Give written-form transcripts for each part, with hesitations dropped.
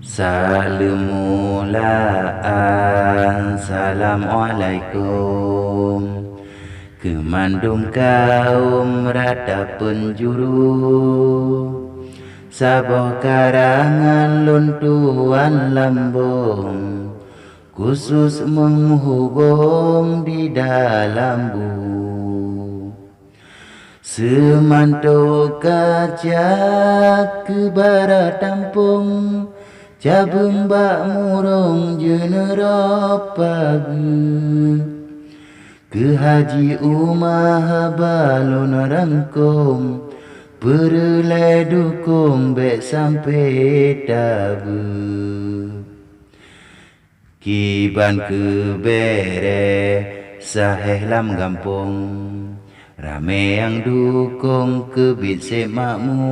Salamulaan, Assalamualaikum. Kemandung kaum rata penjuru, Sabah karangan luntuan lambung, khusus menghubung di dalam bu. Semantuk kaca ke barat tampung, Cabung bak murung jenerap pagi. Ke Haji Umar balon rangkum, perulai dukung bek sampai tabu. Kiban ke bere saheh lam gampung, rame yang dukung kebit semakmu.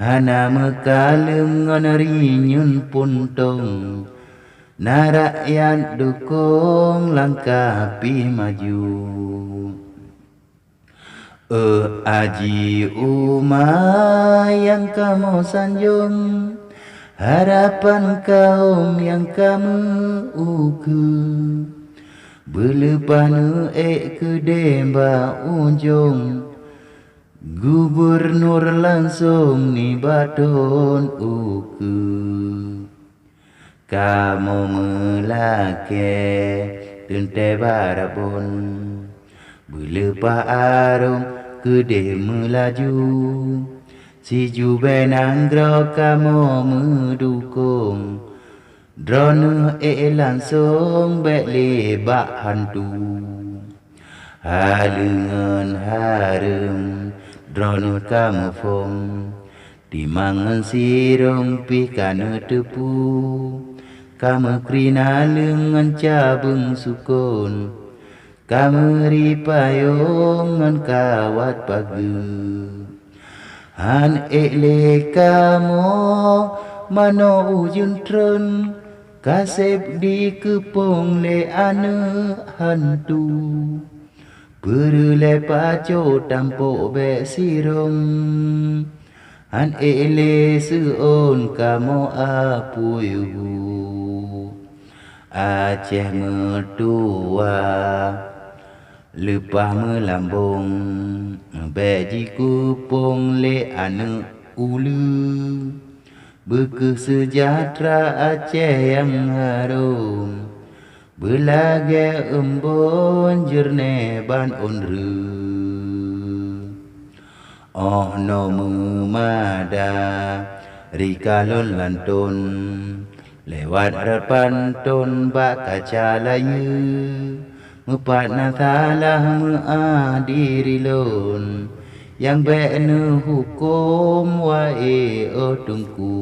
Hana mekalem ngon rinyun puntong, na rakyat dukung langkah pi maju. Haji Umar yang kamu sanjung, harapan kaum yang kamu ukur. Belepanu ke demba unjung, Gubernur langsung ni baton uku. Kamu melake tente barabun, belepah arung kede melaju. Si jubenang dro kamu mendukung, drone langsung bek lebak hantu. Halengan harum drone kamu fong, dimangan sirong pikana tepu. Kamu krina lengan cabung sukun, kamu ripayong ngan kawat pagi. Han le kamu mano ujun tron, kasep di kepung le ane hantu. Perulai paco tampuk bek sirong, han le seon kamu apuyuhu. Aceh mertua lepah melambung, bek jikupung le ane ulu. Berkesejahtera Aceh yang harum, belage embun jerne ban onru. Oh no memada rikalon lantun, lewat repantun bak kaca layu. Mepat na salah meadiri lon, yang bek ne hukum wae tungku.